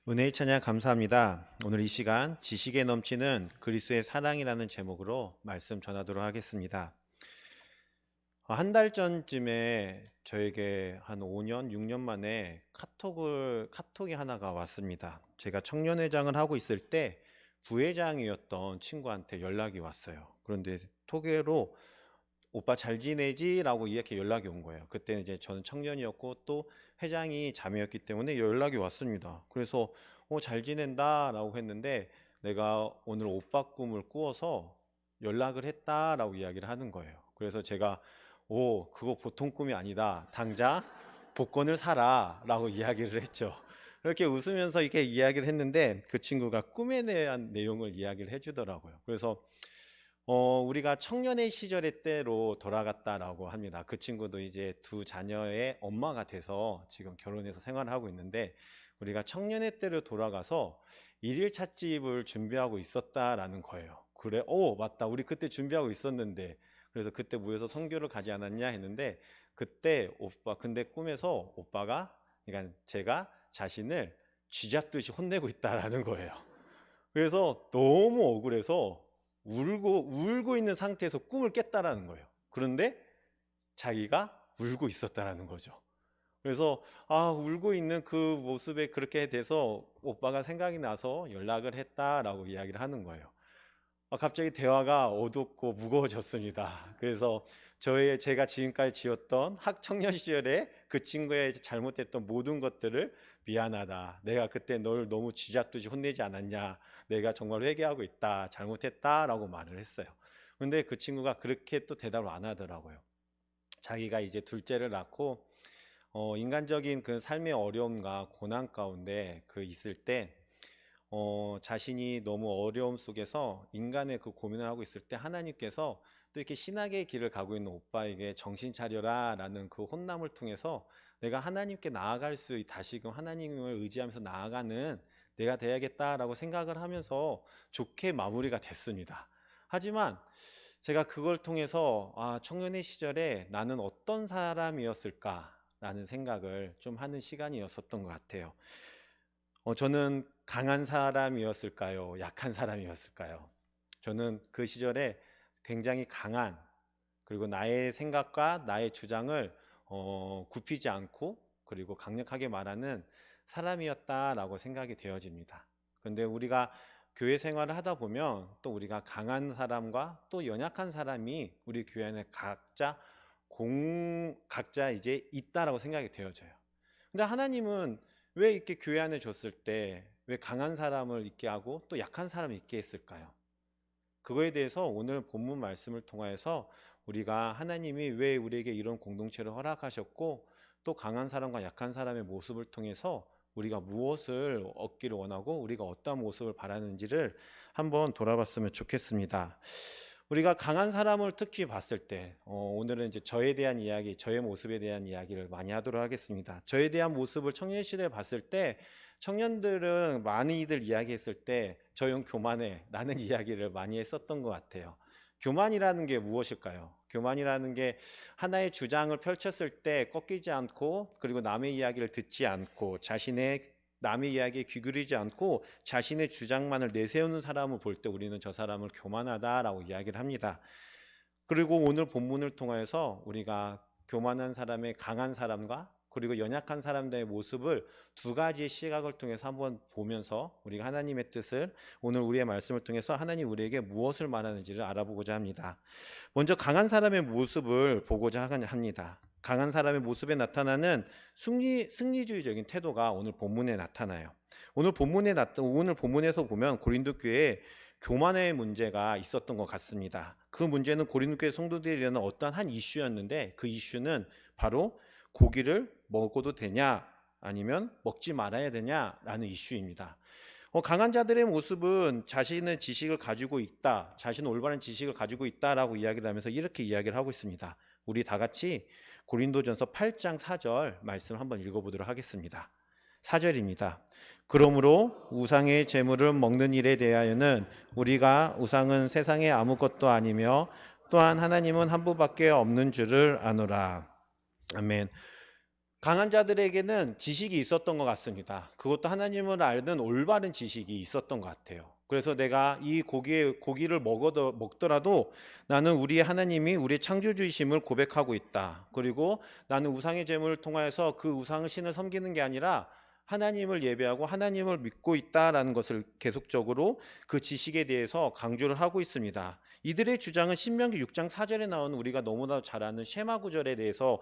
은혜의 찬양 감사합니다. 오늘 이 시간 지식에 넘치는 그리스도의 사랑이라는 제목으로 말씀 전하도록 하겠습니다. 한 달 전쯤에 저에게 한 5년, 6년 만에 카톡이 하나가 왔습니다. 제가 청년회장을 하고 있을 때 부회장이었던 친구한테 연락이 왔어요. 그런데 톡으로 오빠 잘 지내지? 라고 이렇게 연락이 온 거예요. 그때는 이제 저는 청년이었고 또 회장이 자매였기 때문에 연락이 왔습니다. 그래서 잘 지낸다 라고 했는데 내가 오늘 오빠 꿈을 꾸어서 연락을 했다 라고 이야기를 하는 거예요. 그래서 제가 그거 보통 꿈이 아니다. 당장 복권을 사라 라고 이야기를 했죠. 이렇게 웃으면서 이렇게 이야기를 했는데 그 친구가 꿈에 대한 내용을 이야기를 해주더라고요. 그래서 우리가 청년의 시절의 때로 돌아갔다라고 합니다. 그 친구도 이제 두 자녀의 엄마가 돼서 지금 결혼해서 생활을 하고 있는데 우리가 청년의 때로 돌아가서 일일 찻집을 준비하고 있었다라는 거예요. 그래, 맞다. 우리 그때 준비하고 있었는데 그래서 그때 모여서 선교를 가지 않았냐 했는데 그때 근데 꿈에서 오빠가 그러니까 제가 자신을 쥐잡듯이 혼내고 있다라는 거예요. 그래서 너무 억울해서 울고 있는 상태에서 꿈을 깼다라는 거예요. 그런데 자기가 울고 있었다라는 거죠. 그래서 울고 있는 그 모습에 그렇게 돼서 오빠가 생각이 나서 연락을 했다라고 이야기를 하는 거예요. 갑자기 대화가 어둡고 무거워졌습니다. 그래서 제가 지금까지 지었던 학청년 시절에 그 친구의 잘못했던 모든 것들을 미안하다. 내가 그때 널 너무 쥐잡듯이 혼내지 않았냐. 내가 정말 회개하고 있다. 잘못했다라고 말을 했어요. 근데 그 친구가 그렇게 또 대답을 안 하더라고요. 자기가 이제 둘째를 낳고 인간적인 그 삶의 어려움과 고난 가운데 있을 때 자신이 너무 어려움 속에서 인간의 그 고민을 하고 있을 때 하나님께서 또 이렇게 신학의 길을 가고 있는 오빠에게 정신 차려라 라는 그 혼남을 통해서 내가 하나님께 나아갈 다시금 하나님을 의지하면서 나아가는 내가 돼야겠다라고 생각을 하면서 좋게 마무리가 됐습니다. 하지만 제가 그걸 통해서 청년의 시절에 나는 어떤 사람이었을까라는 생각을 좀 하는 시간이었었던 것 같아요. 저는 강한 사람이었을까요? 약한 사람이었을까요? 저는 그 시절에 굉장히 강한, 그리고 나의 생각과 나의 주장을 굽히지 않고 그리고 강력하게 말하는 사람이었다라고 생각이 되어집니다. 그런데 우리가 교회 생활을 하다 보면 또 우리가 강한 사람과 또 연약한 사람이 우리 교회 안에 각자 이제 있다라고 생각이 되어져요. 근데 하나님은 왜 이렇게 교회 안에 줬을 때 왜 강한 사람을 있게 하고 또 약한 사람을 있게 했을까요? 그거에 대해서 오늘 본문 말씀을 통하여서 우리가 하나님이 왜 우리에게 이런 공동체를 허락하셨고 또 강한 사람과 약한 사람의 모습을 통해서 우리가 무엇을 얻기를 원하고 우리가 어떤 모습을 바라는지를 한번 돌아봤으면 좋겠습니다. 우리가 강한 사람을 특히 봤을 때 오늘은 이제 저에 대한 이야기, 저의 모습에 대한 이야기를 많이 하도록 하겠습니다. 저에 대한 모습을 청년 시대에 봤을 때 청년들은 많이들 이야기했을 때 저 형 교만해 라는 이야기를 많이 했었던 것 같아요. 교만이라는 게 무엇일까요? 교만이라는 게 하나의 주장을 펼쳤을 때 꺾이지 않고 그리고 남의 이야기를 듣지 않고 남의 이야기에 귀 기울이지 않고 자신의 주장만을 내세우는 사람을 볼 때 우리는 저 사람을 교만하다라고 이야기를 합니다. 그리고 오늘 본문을 통해서 우리가 교만한 사람의 강한 사람과 그리고 연약한 사람들의 모습을 두 가지의 시각을 통해서 한번 보면서 우리가 하나님의 뜻을 오늘 우리의 말씀을 통해서 하나님 우리에게 무엇을 말하는지를 알아보고자 합니다. 먼저 강한 사람의 모습을 보고자 합니다. 강한 사람의 모습에 나타나는 승리주의적인 태도가 오늘 본문에 나타나요. 오늘 본문에서 보면 고린도 교회에 교만의 문제가 있었던 것 같습니다. 그 문제는 고린도 교회 성도들이 일어난 어떠한 한 이슈였는데 그 이슈는 바로 고기를 먹어도 되냐 아니면 먹지 말아야 되냐라는 이슈입니다. 강한 자들의 모습은 자신의 지식을 가지고 있다, 자신은 올바른 지식을 가지고 있다라고 이야기를 하면서 이렇게 이야기를 하고 있습니다. 우리 다 같이 고린도전서 8장 4절 말씀 한번 읽어보도록 하겠습니다. 4절입니다. 그러므로 우상의 제물을 먹는 일에 대하여는 우리가 우상은 세상에 아무것도 아니며 또한 하나님은 한 분밖에 없는 줄을 아노라. 아멘. 강한 자들에게는 지식이 있었던 것 같습니다. 그것도 하나님을 알는 올바른 지식이 있었던 것 같아요. 그래서 내가 이 고기를 먹더라도 나는 우리의 하나님이 우리의 창조주이심을 고백하고 있다. 그리고 나는 우상의 제물을 통하여서 그 우상의 신을 섬기는 게 아니라 하나님을 예배하고 하나님을 믿고 있다라는 것을 계속적으로 그 지식에 대해서 강조를 하고 있습니다. 이들의 주장은 신명기 6장 4절에 나오는 우리가 너무나 잘 아는 쉐마 구절에 대해서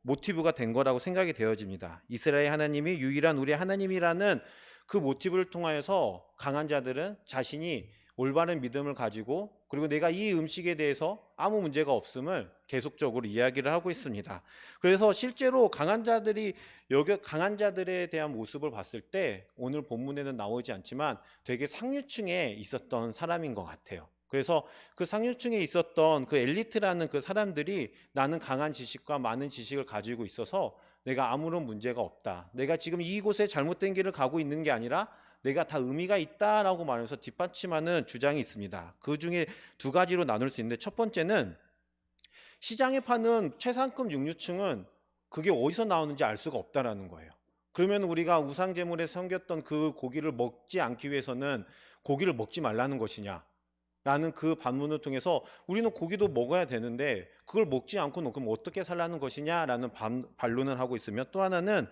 모티브가 된 거라고 생각이 되어집니다. 이스라엘 하나님이 유일한 우리 하나님이라는 그 모티브를 통하여서 강한 자들은 자신이 올바른 믿음을 가지고 그리고 내가 이 음식에 대해서 아무 문제가 없음을 계속적으로 이야기를 하고 있습니다. 그래서 실제로 강한 자들에 대한 모습을 봤을 때 오늘 본문에는 나오지 않지만 되게 상류층에 있었던 사람인 것 같아요. 그래서 그 상류층에 있었던 그 엘리트라는 그 사람들이 나는 강한 지식과 많은 지식을 가지고 있어서 내가 아무런 문제가 없다. 내가 지금 이곳에 잘못된 길을 가고 있는 게 아니라 내가 다 의미가 있다라고 말하면서 뒷받침하는 주장이 있습니다. 그 중에 두 가지로 나눌 수 있는데 첫 번째는 시장에 파는 최상급 육류층은 그게 어디서 나오는지 알 수가 없다라는 거예요. 그러면 우리가 우상제물에 섬겼던 그 고기를 먹지 않기 위해서는 고기를 먹지 말라는 것이냐? 라는 그 반문을 통해서 우리는 고기도 먹어야 되는데 그걸 먹지 않고 그럼 어떻게 살라는 것이냐라는 반론을 하고 있으며 또 하나는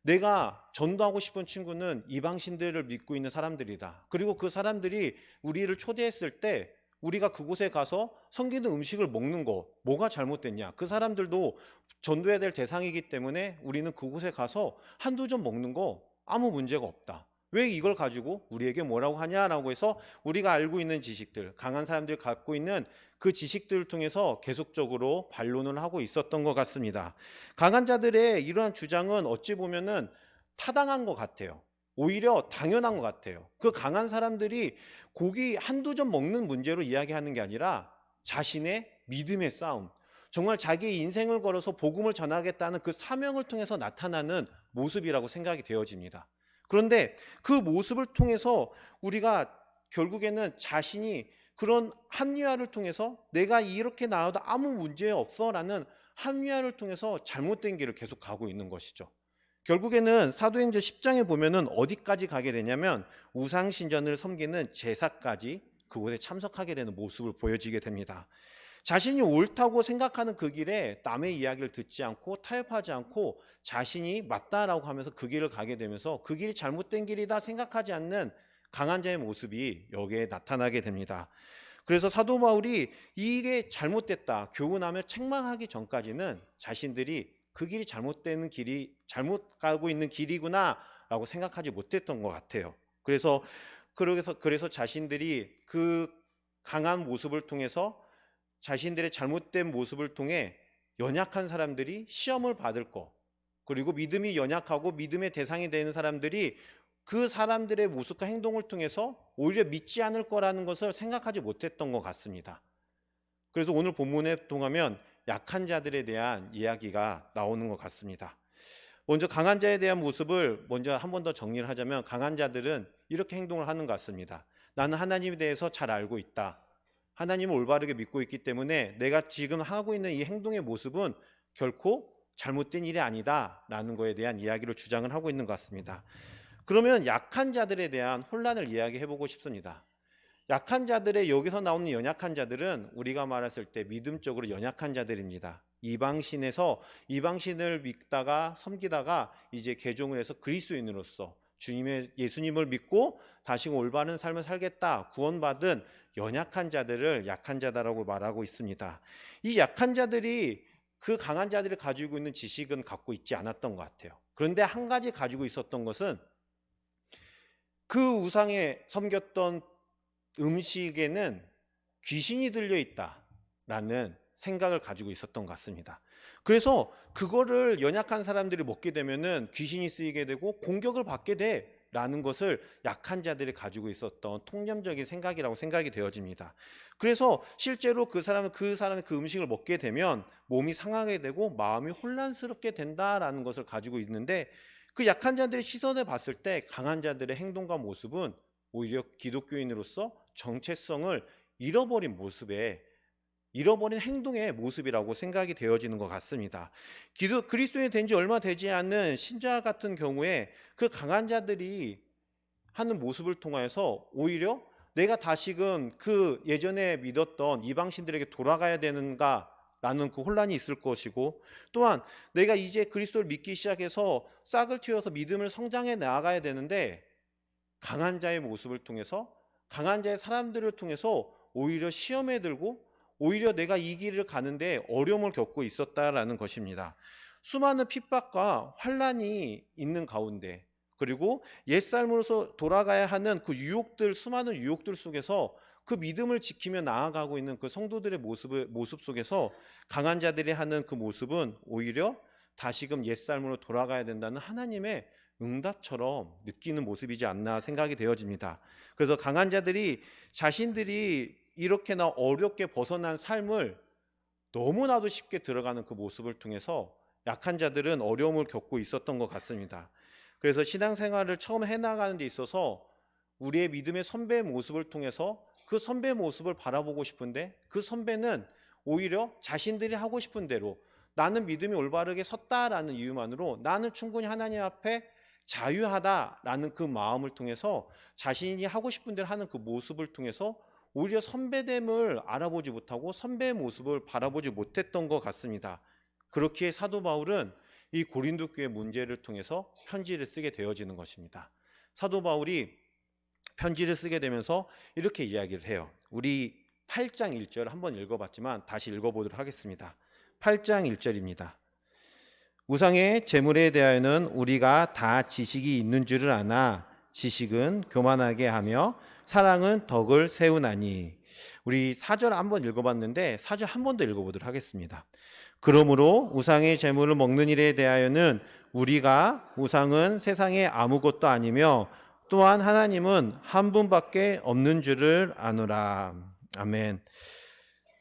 내가 전도하고 싶은 친구는 이방신들을 믿고 있는 사람들이다. 그리고 그 사람들이 우리를 초대했을 때 우리가 그곳에 가서 섬기는 음식을 먹는 거 뭐가 잘못됐냐? 그 사람들도 전도해야 될 대상이기 때문에 우리는 그곳에 가서 한두 점 먹는 거 아무 문제가 없다. 왜 이걸 가지고 우리에게 뭐라고 하냐라고 해서 우리가 알고 있는 지식들, 강한 사람들이 갖고 있는 그 지식들을 통해서 계속적으로 반론을 하고 있었던 것 같습니다. 강한 자들의 이러한 주장은 어찌 보면은 타당한 것 같아요. 오히려 당연한 것 같아요. 그 강한 사람들이 고기 한두 점 먹는 문제로 이야기하는 게 아니라 자신의 믿음의 싸움, 정말 자기의 인생을 걸어서 복음을 전하겠다는 그 사명을 통해서 나타나는 모습이라고 생각이 되어집니다. 그런데 그 모습을 통해서 우리가 결국에는 자신이 그런 합리화를 통해서 내가 이렇게 나와도 아무 문제 없어라는 합리화를 통해서 잘못된 길을 계속 가고 있는 것이죠. 결국에는 사도행전 10장에 보면은 어디까지 가게 되냐면 우상신전을 섬기는 제사까지 그곳에 참석하게 되는 모습을 보여지게 됩니다. 자신이 옳다고 생각하는 그 길에 남의 이야기를 듣지 않고 타협하지 않고 자신이 맞다라고 하면서 그 길을 가게 되면서 그 길이 잘못된 길이다 생각하지 않는 강한 자의 모습이 여기에 나타나게 됩니다. 그래서 사도 바울이 이게 잘못됐다 교훈하며 책망하기 전까지는 자신들이 그 길이 잘못되는 길이 잘못 가고 있는 길이구나라고 생각하지 못했던 것 같아요. 그래서 자신들이 그 강한 모습을 통해서 자신들의 잘못된 모습을 통해 연약한 사람들이 시험을 받을 거, 그리고 믿음이 연약하고 믿음의 대상이 되는 사람들이 그 사람들의 모습과 행동을 통해서 오히려 믿지 않을 거라는 것을 생각하지 못했던 것 같습니다. 그래서 오늘 본문에 통하면 약한 자들에 대한 이야기가 나오는 것 같습니다. 먼저 강한 자에 대한 모습을 먼저 한 번 더 정리를 하자면 강한 자들은 이렇게 행동을 하는 것 같습니다. 나는 하나님에 대해서 잘 알고 있다. 하나님을 올바르게 믿고 있기 때문에 내가 지금 하고 있는 이 행동의 모습은 결코 잘못된 일이 아니다라는 것에 대한 이야기를 주장을 하고 있는 것 같습니다. 그러면 약한 자들에 대한 혼란을 이야기해보고 싶습니다. 약한 자들의 여기서 나오는 연약한 자들은 우리가 말했을 때 믿음적으로 연약한 자들입니다. 이방신을 믿다가 섬기다가 이제 개종을 해서 그리스도인으로서 예수님을 믿고 다시 올바른 삶을 살겠다 구원받은 연약한 자들을 약한 자다라고 말하고 있습니다. 이 약한 자들이 그 강한 자들이 가지고 있는 지식은 갖고 있지 않았던 것 같아요. 그런데 한 가지 가지고 있었던 것은 그 우상에 섬겼던 음식에는 귀신이 들려 있다라는 생각을 가지고 있었던 것 같습니다. 그래서 그거를 연약한 사람들이 먹게 되면은 귀신이 쓰이게 되고 공격을 받게 돼라는 것을 약한 자들이 가지고 있었던 통념적인 생각이라고 생각이 되어집니다. 그래서 실제로 그 사람이 그 음식을 먹게 되면 몸이 상하게 되고 마음이 혼란스럽게 된다라는 것을 가지고 있는데 그 약한 자들의 시선을 봤을 때 강한 자들의 행동과 모습은 오히려 기독교인으로서 정체성을 잃어버린 모습에 잃어버린 행동의 모습이라고 생각이 되어지는 것 같습니다. 그리스도인이 된 지 얼마 되지 않은 신자 같은 경우에 그 강한 자들이 하는 모습을 통하여서 오히려 내가 다시금 그 예전에 믿었던 이방신들에게 돌아가야 되는가 라는 그 혼란이 있을 것이고, 또한 내가 이제 그리스도를 믿기 시작해서 싹을 틔워서 믿음을 성장해 나아가야 되는데 강한 자의 모습을 통해서, 강한 자의 사람들을 통해서 오히려 시험에 들고 오히려 내가 이 길을 가는데 어려움을 겪고 있었다라는 것입니다. 수많은 핍박과 환란이 있는 가운데, 그리고 옛삶으로서 돌아가야 하는 그 유혹들, 수많은 유혹들 속에서 그 믿음을 지키며 나아가고 있는 그 성도들의 모습 속에서 강한 자들이 하는 그 모습은 오히려 다시금 옛삶으로 돌아가야 된다는 하나님의 응답처럼 느끼는 모습이지 않나 생각이 되어집니다. 그래서 강한 자들이 자신들이 이렇게나 어렵게 벗어난 삶을 너무나도 쉽게 들어가는 그 모습을 통해서 약한 자들은 어려움을 겪고 있었던 것 같습니다. 그래서 신앙생활을 처음 해나가는 데 있어서 우리의 믿음의 선배의 모습을 통해서 그 선배의 모습을 바라보고 싶은데, 그 선배는 오히려 자신들이 하고 싶은 대로 나는 믿음이 올바르게 섰다라는 이유만으로 나는 충분히 하나님 앞에 자유하다라는 그 마음을 통해서 자신이 하고 싶은 대로 하는 그 모습을 통해서 오히려 선배됨을 알아보지 못하고 선배의 모습을 바라보지 못했던 것 같습니다. 그렇기에 사도 바울은 이 고린도 교회 문제를 통해서 편지를 쓰게 되어지는 것입니다. 사도 바울이 편지를 쓰게 되면서 이렇게 이야기를 해요. 우리 8장 1절 한번 읽어봤지만 다시 읽어보도록 하겠습니다. 8장 1절입니다. 우상의 재물에 대하여는 우리가 다 지식이 있는 줄을 아나 지식은 교만하게 하며 사랑은 덕을 세우나니. 우리 4절 한번 읽어봤는데 4절 한 번 더 읽어보도록 하겠습니다. 그러므로 우상의 재물을 먹는 일에 대하여는 우리가 우상은 세상에 아무것도 아니며 또한 하나님은 한 분밖에 없는 줄을 아노라. 아멘.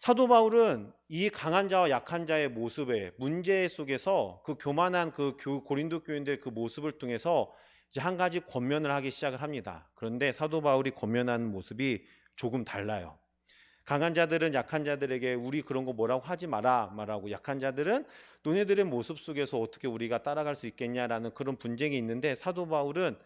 사도 바울은 이 강한 자와 약한 자의 모습의 문제 속에서 그 교만한 그 고린도 교인들의 그 모습을 통해서 이제 한 가지 권면을 하기 시작을 합니다. 그런데 사도 바울이 권면하는 모습이 조금 달라요. 강한 자들은 약한 자들에게 우리 그런 거 뭐라고 하지 마라 말하고, 약한 자들은 너네들의 모습 속에서 어떻게 우리가 따라갈 수 있겠냐라는 그런 분쟁이 있는데, 사도 바울은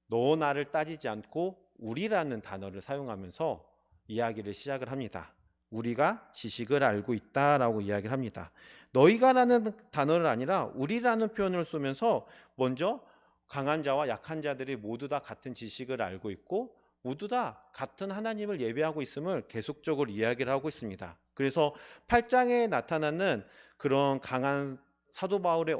너 나를 따지지 않고 우리라는 단어를 사용하면서 이야기를 시작을 합니다. 우리가 지식을 알고 있다라고 이야기를 합니다. 너희가라는 단어를 아니라 우리라는 표현을 쓰면서 먼저 강한 자와 약한 자들이 모두 다 같은 지식을 알고 있고 모두 다 같은 하나님을 예배하고 있음을 계속적으로 이야기를 하고 있습니다. 그래서 8장에 나타나는 그런 강한 사도 바울의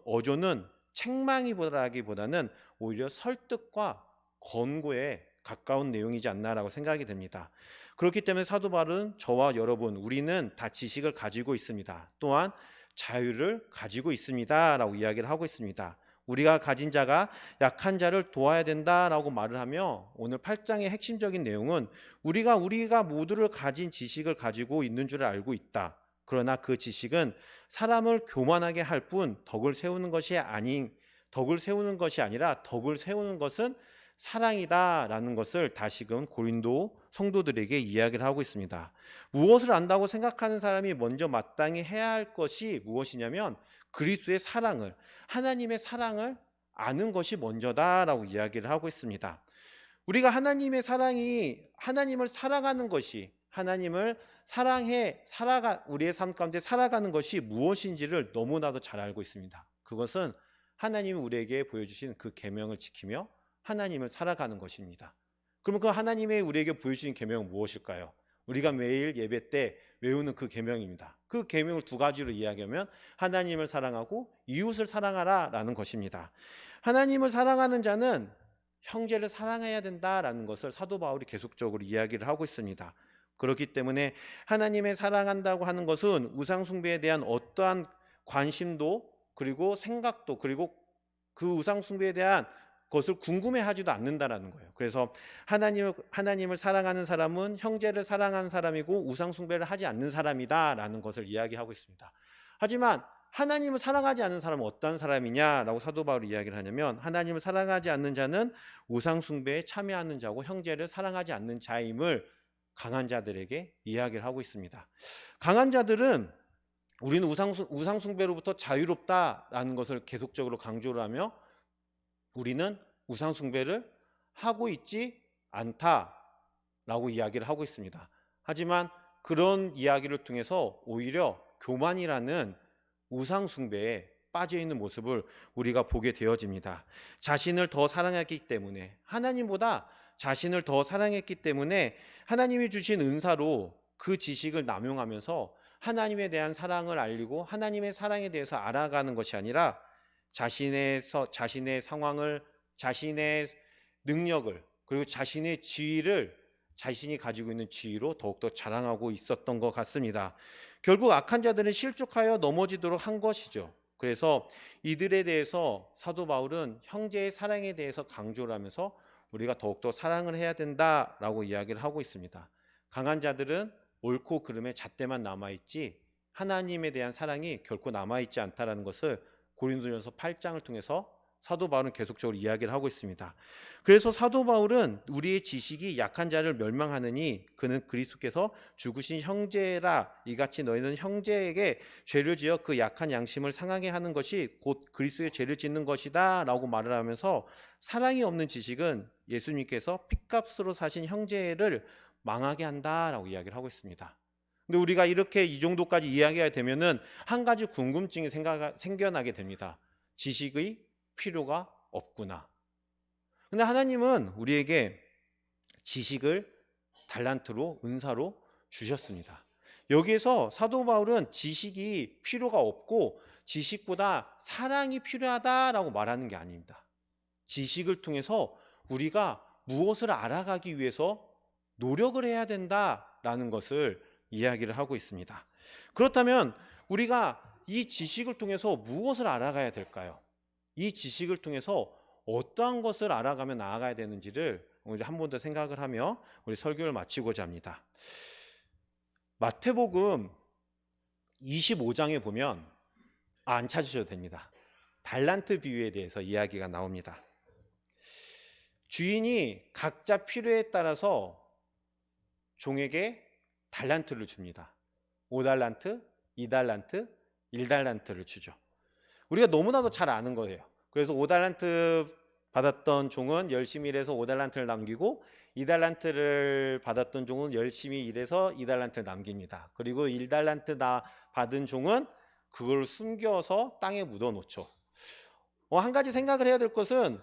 어조는 책망이라기보다는 오히려 설득과 권고에 가까운 내용이지 않나라고 생각이 됩니다. 그렇기 때문에 사도 바울은 저와 여러분, 우리는 다 지식을 가지고 있습니다. 또한 자유를 가지고 있습니다 라고 이야기를 하고 있습니다. 우리가 가진 자가 약한 자를 도와야 된다라고 말을 하며, 오늘 8장의 핵심적인 내용은 우리가 모두를 가진 지식을 가지고 있는 줄 알고 있다. 그러나 그 지식은 사람을 교만하게 할 뿐 덕을 세우는 것이 아니라 덕을 세우는 것은 사랑이다라는 것을 다시금 고린도 성도들에게 이야기를 하고 있습니다. 무엇을 안다고 생각하는 사람이 먼저 마땅히 해야 할 것이 무엇이냐면 그리스도의 사랑을, 하나님의 사랑을 아는 것이 먼저다라고 이야기를 하고 있습니다. 우리가 하나님을 사랑하는 것이, 하나님을 사랑해 우리의 삶 가운데 살아가는 것이 무엇인지를 너무나도 잘 알고 있습니다. 그것은 하나님이 우리에게 보여주신 그 계명을 지키며 하나님을 살아가는 것입니다. 그러면 그 하나님의 우리에게 보여주신 계명은 무엇일까요? 우리가 매일 예배 때 외우는 그 계명입니다. 그 계명을 두 가지로 이야기하면 하나님을 사랑하고 이웃을 사랑하라라는 것입니다. 하나님을 사랑하는 자는 형제를 사랑해야 된다라는 것을 사도 바울이 계속적으로 이야기를 하고 있습니다. 그렇기 때문에 하나님을 사랑한다고 하는 것은 우상 숭배에 대한 어떠한 관심도 그리고 생각도 그리고 그 우상 숭배에 대한 것을 궁금해하지도 않는다라는 거예요. 그래서 하나님을 사랑하는 사람은 형제를 사랑하는 사람이고 우상 숭배를 하지 않는 사람이다라는 것을 이야기하고 있습니다. 하지만 하나님을 사랑하지 않는 사람은 어떤 사람이냐라고 사도 바울이 이야기를 하냐면, 하나님을 사랑하지 않는 자는 우상 숭배에 참여하는 자고 형제를 사랑하지 않는 자임을 강한 자들에게 이야기를 하고 있습니다. 강한 자들은 우리는 우상숭배로부터 자유롭다라는 것을 계속적으로 강조를 하며 우리는 우상숭배를 하고 있지 않다라고 이야기를 하고 있습니다. 하지만 그런 이야기를 통해서 오히려 교만이라는 우상숭배에 빠져있는 모습을 우리가 보게 되어집니다. 자신을 더 사랑했기 때문에, 하나님보다 자신을 더 사랑했기 때문에 하나님이 주신 은사로 그 지식을 남용하면서 하나님에 대한 사랑을 알리고 하나님의 사랑에 대해서 알아가는 것이 아니라 자신의 상황을, 자신의 능력을, 그리고 자신의 지위를 자신이 가지고 있는 지위로 더욱더 자랑하고 있었던 것 같습니다. 결국 악한 자들은 실족하여 넘어지도록 한 것이죠. 그래서 이들에 대해서 사도 바울은 형제의 사랑에 대해서 강조를 하면서 우리가 더욱더 사랑을 해야 된다라고 이야기를 하고 있습니다. 강한 자들은 옳고 그름의 잣대만 남아있지 하나님에 대한 사랑이 결코 남아있지 않다라는 것을 고린도전서 8장을 통해서 사도 바울은 계속적으로 이야기를 하고 있습니다. 그래서 사도 바울은 우리의 지식이 약한 자를 멸망하느니 그는 그리스도께서 죽으신 형제라 이같이 너희는 형제에게 죄를 지어 그 약한 양심을 상하게 하는 것이 곧 그리스도의 죄를 짓는 것이다 라고 말을 하면서 사랑이 없는 지식은 예수님께서 핏값으로 사신 형제를 망하게 한다라고 이야기를 하고 있습니다. 근데 우리가 이렇게 이 정도까지 이야기가 되면은 한 가지 궁금증이 생겨나게 됩니다. 지식의 필요가 없구나. 근데 하나님은 우리에게 지식을 달란트로, 은사로 주셨습니다. 여기에서 사도 바울은 지식이 필요가 없고 지식보다 사랑이 필요하다라고 말하는 게 아닙니다. 지식을 통해서 우리가 무엇을 알아가기 위해서 노력을 해야 된다라는 것을 이야기를 하고 있습니다. 그렇다면 우리가 이 지식을 통해서 무엇을 알아가야 될까요? 이 지식을 통해서 어떠한 것을 알아가며 나아가야 되는지를 우리 한 번 더 생각을 하며 우리 설교를 마치고자 합니다. 마태복음 25장에 보면 안 찾으셔도 됩니다. 달란트 비유에 대해서 이야기가 나옵니다. 주인이 각자 필요에 따라서 종에게 달란트를 줍니다. 5달란트, 2달란트, 1달란트를 주죠. 우리가 너무나도 잘 아는 거예요. 그래서 5달란트 받았던 종은 열심히 일해서 5달란트를 남기고 2달란트를 받았던 종은 열심히 일해서 2달란트를 남깁니다. 그리고 1달란트 받은 종은 그걸 숨겨서 땅에 묻어놓죠. 한 가지 생각을 해야 될 것은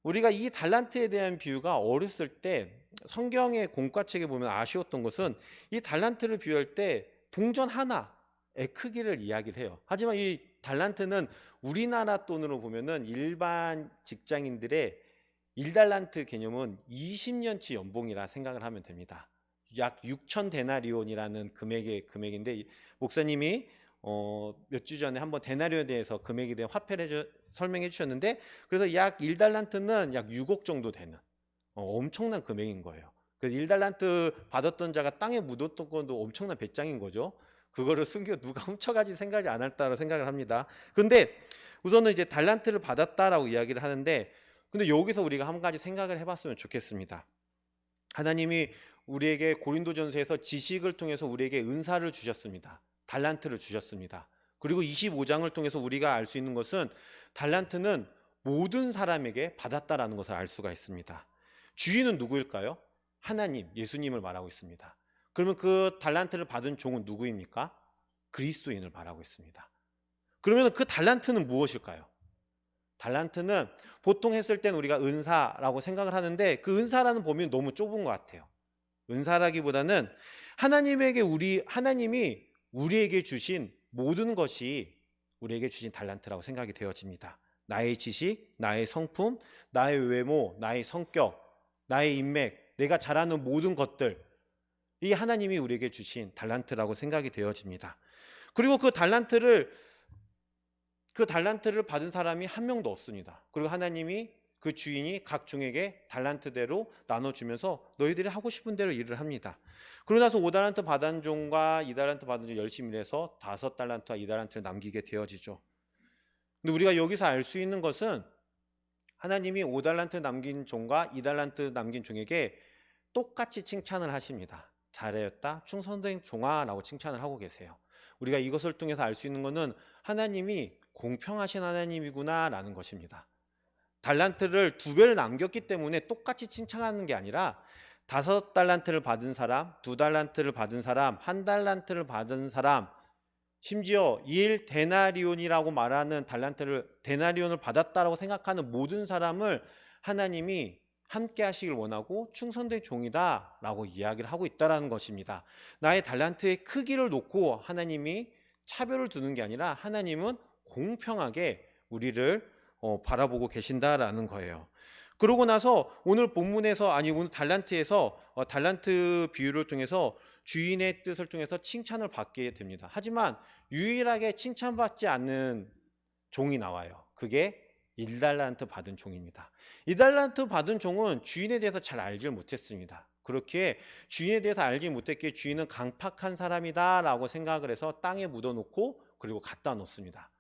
우리가 이 달란트에 대한 비유가 어렸을 때 성경의 공과책에 보면 아쉬웠던 것은 이 달란트를 비유할 때 동전 하나의 크기를 이야기를 해요. 하지만 이 달란트는 우리나라 돈으로 보면은 일반 직장인들의 1달란트 개념은 20년치 연봉이라 생각을 하면 됩니다. 약 6천 데나리온이라는 금액인데 목사님이 몇 주 전에 한번 데나리온에 대해서 금액에 대한 화폐를 설명해 주셨는데 그래서 약 1달란트는 약 6억 정도 되는 엄청난 금액인 거예요. 그래서 1달란트 받았던 자가 땅에 묻었던 건도 엄청난 배짱인 거죠. 그거를 숨겨 누가 훔쳐가지 생각이 안 할다라고 생각을 합니다. 그런데 우선은 이제 달란트를 받았다라고 이야기를 하는데 근데 여기서 우리가 한 가지 생각을 해봤으면 좋겠습니다. 하나님이 우리에게 고린도전서에서 지식을 통해서 우리에게 은사를 주셨습니다. 달란트를 주셨습니다. 그리고 25장을 통해서 우리가 알 수 있는 것은 달란트는 모든 사람에게 받았다라는 것을 알 수가 있습니다. 주인은 누구일까요? 하나님, 예수님을 말하고 있습니다. 그러면 그 달란트를 받은 종은 누구입니까? 그리스도인을 말하고 있습니다. 그러면 그 달란트는 무엇일까요? 달란트는 보통 했을 때는 우리가 은사라고 생각을 하는데 그 은사라는 범위는 너무 좁은 것 같아요. 은사라기보다는 하나님이 우리에게 주신 모든 것이 우리에게 주신 달란트라고 생각이 되어집니다. 나의 지식, 나의 성품, 나의 외모, 나의 성격, 나의 인맥, 내가 잘하는 모든 것들 이 하나님이 우리에게 주신 달란트라고 생각이 되어집니다. 그리고 그 달란트를 받은 사람이 한 명도 없습니다. 그리고 하나님이 그 주인이 각 종에게 달란트대로 나눠주면서 너희들이 하고 싶은 대로 일을 합니다. 그러고 나서 5달란트 받은 종과 2달란트 받은 종 열심히 일해서 5달란트와 2달란트를 남기게 되어지죠. 근데 우리가 여기서 알 수 있는 것은 하나님이 5달란트 남긴 종과 2달란트 남긴 종에게 똑같이 칭찬을 하십니다. 잘하였다, 충성된 종아라고 칭찬을 하고 계세요. 우리가 이것을 통해서 알 수 있는 것은 하나님이 공평하신 하나님이구나라는 것입니다. 달란트를 2배를 남겼기 때문에 똑같이 칭찬하는 게 아니라 5달란트를 받은 사람, 2달란트를 받은 사람, 1달란트를 받은 사람, 심지어 1데나리온이라고 말하는 달란트를 데나리온을 받았다라고 생각하는 모든 사람을 하나님이 함께 하시길 원하고 충성된 종이다 라고 이야기를 하고 있다는 것입니다. 나의 달란트의 크기를 놓고 하나님이 차별을 두는 게 아니라 하나님은 공평하게 우리를 바라보고 계신다라는 거예요. 그러고 나서 오늘 본문에서 오늘 달란트에서 달란트 비유를 통해서 주인의 뜻을 통해서 칭찬을 받게 됩니다. 하지만 유일하게 칭찬받지 않는 종이 나와요. 그게 1달란트 받은 종입니다. 1달란트 받은 종은 주인에 대해서 잘 알지 못했습니다. 그렇게 주인에 대해서 알지 못했기에 주인은 강팍한 사람이다 라고 생각을 해서 땅에 묻어놓고 그리고 갖다 놓습니다.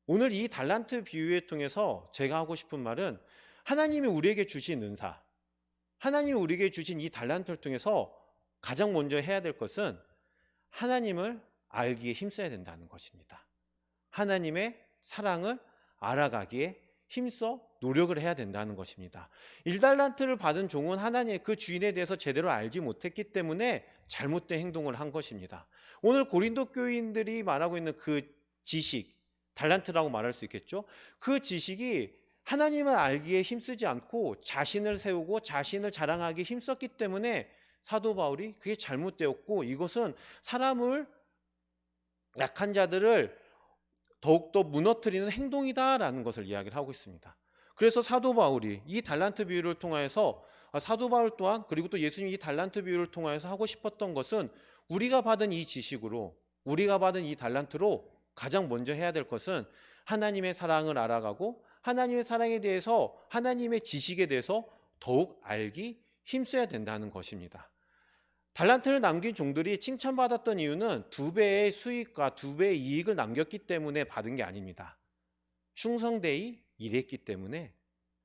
오늘 이 달란트 비유에 통해서 제가 하고 싶은 말은 하나님이 우리에게 주신 은사, 하나님이 우리에게 주신 이 달란트를 통해서 가장 먼저 해야 될 것은 하나님을 알기에 힘써야 된다는 것입니다. 하나님의 사랑을 알아가기에 힘써 노력을 해야 된다는 것입니다. 1달란트를 받은 종은 하나님의 그 주인에 대해서 제대로 알지 못했기 때문에 잘못된 행동을 한 것입니다. 오늘 고린도 교인들이 말하고 있는 그 지식, 달란트라고 말할 수 있겠죠. 그 지식이 하나님을 알기에 힘쓰지 않고 자신을 세우고 자신을 자랑하기에 힘썼기 때문에 사도 바울이 그게 잘못되었고 이것은 사람을, 약한 자들을 더욱더 무너뜨리는 행동이다라는 것을 이야기를 하고 있습니다. 그래서 사도 바울이 이 달란트 비유를 통하여서 사도 바울 또한 그리고 또 예수님이 이 달란트 비유를 통하여서 하고 싶었던 것은 우리가 받은 이 지식으로, 우리가 받은 이 달란트로 가장 먼저 해야 될 것은 하나님의 사랑을 알아가고 하나님의 사랑에 대해서, 하나님의 지식에 대해서 더욱 알기 힘써야 된다는 것입니다. 달란트를 남긴 종들이 칭찬받았던 이유는 2배의 수익과 2배의 이익을 남겼기 때문에 받은 게 아닙니다. 충성되이 일했기 때문에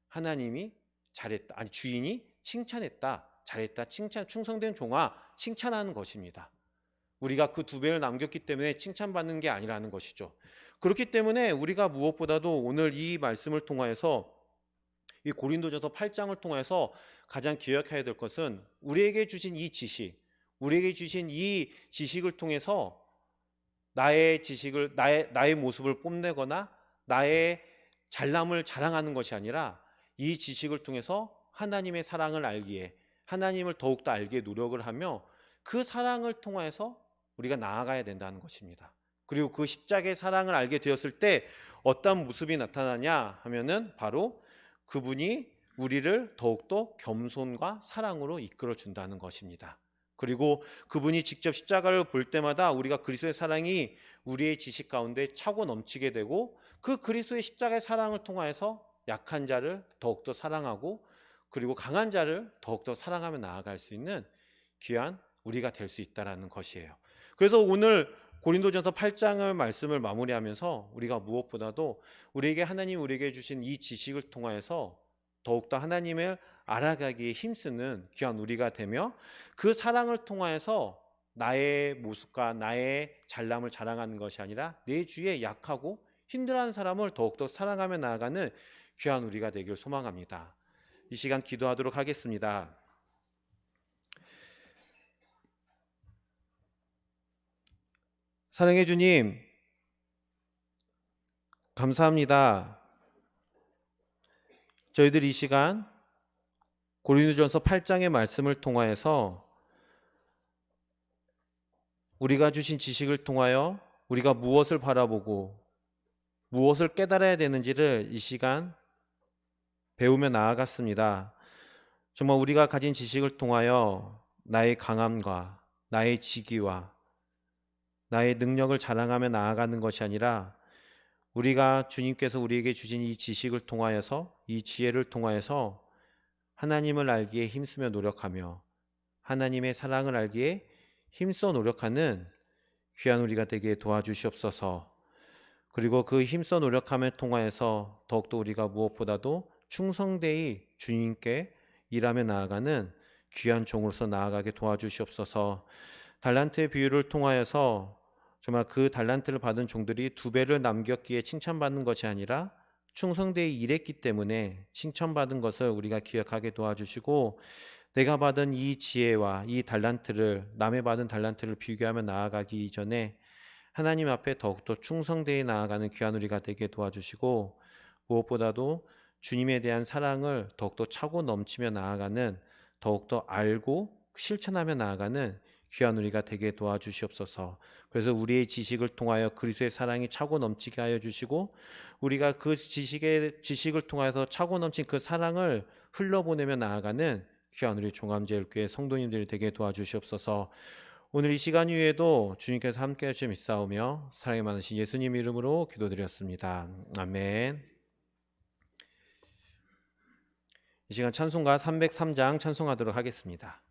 하나님이 잘했다, 주인이 칭찬했다, 잘했다, 충성된 종아 칭찬하는 것입니다. 우리가 그 2배를 남겼기 때문에 칭찬받는 게 아니라는 것이죠. 그렇기 때문에 우리가 무엇보다도 오늘 이 말씀을 통하여서, 이 고린도전서 8장을 통해서 가장 기억해야 될 것은 우리에게 주신 이 지식, 우리에게 주신 이 지식을 통해서 나의 모습을 뽐내거나 나의 잘남을 자랑하는 것이 아니라 이 지식을 통해서 하나님의 사랑을 알기에, 하나님을 더욱더 알기에 노력을 하며 그 사랑을 통해서 우리가 나아가야 된다는 것입니다. 그리고 그 십자가의 사랑을 알게 되었을 때 어떤 모습이 나타나냐 하면은 바로 그분이 우리를 더욱더 겸손과 사랑으로 이끌어 준다는 것입니다. 그리고 그분이 직접 십자가를 볼 때마다 우리가 그리스도의 사랑이 우리의 지식 가운데 차고 넘치게 되고 그 그리스도의 십자가의 사랑을 통하여서 약한 자를 더욱더 사랑하고 그리고 강한 자를 더욱더 사랑하며 나아갈 수 있는 귀한 우리가 될 수 있다는 것이에요. 그래서 오늘 고린도전서 8장의 말씀을 마무리하면서 우리가 무엇보다도 하나님 우리에게 주신 이 지식을 통하여서 더욱더 하나님을 알아가기에 힘쓰는 귀한 우리가 되며 그 사랑을 통하여서 나의 모습과 나의 잘남을 자랑하는 것이 아니라 내 주위에 약하고 힘들어하는 사람을 더욱더 사랑하며 나아가는 귀한 우리가 되길 소망합니다. 이 시간 기도하도록 하겠습니다. 사랑해 주님, 감사합니다. 저희들 이 시간 고린도전서 8장의 말씀을 통하여서 우리가 주신 지식을 통하여 우리가 무엇을 바라보고 무엇을 깨달아야 되는지를 이 시간 배우며 나아갔습니다. 정말 우리가 가진 지식을 통하여 나의 강함과 나의 지기와 나의 능력을 자랑하며 나아가는 것이 아니라 우리가 주님께서 우리에게 주신 이 지식을 통하여서, 이 지혜를 통하여서 하나님을 알기에 힘쓰며 노력하며 하나님의 사랑을 알기에 힘써 노력하는 귀한 우리가 되게 도와주시옵소서. 그리고 그 힘써 노력함을 통하여서 더욱더 우리가 무엇보다도 충성되이 주님께 일하며 나아가는 귀한 종으로서 나아가게 도와주시옵소서. 달란트의 비유를 통하여서 정말 그 달란트를 받은 종들이 2배를 남겼기에 칭찬받는 것이 아니라 충성되이 일했기 때문에 칭찬받은 것을 우리가 기억하게 도와주시고, 내가 받은 이 지혜와 이 달란트를 남의 받은 달란트를 비교하며 나아가기 이전에 하나님 앞에 더욱더 충성되이 나아가는 귀한 우리가 되게 도와주시고, 무엇보다도 주님에 대한 사랑을 더욱더 차고 넘치며 나아가는, 더욱더 알고 실천하며 나아가는 귀한 우리가 되게 도와주시옵소서. 그래서 우리의 지식을 통하여 그리스도의 사랑이 차고 넘치게 하여 주시고, 우리가 그 지식을 통해서 차고 넘친 그 사랑을 흘러보내며 나아가는 귀한 우리 종암제일교회 성도님들이 되게 도와주시옵소서. 오늘 이 시간 위에도 주님께서 함께 하시며 있사오며 사랑이 많으신 예수님 이름으로 기도드렸습니다. 아멘. 이 시간 찬송가 303장 찬송하도록 하겠습니다.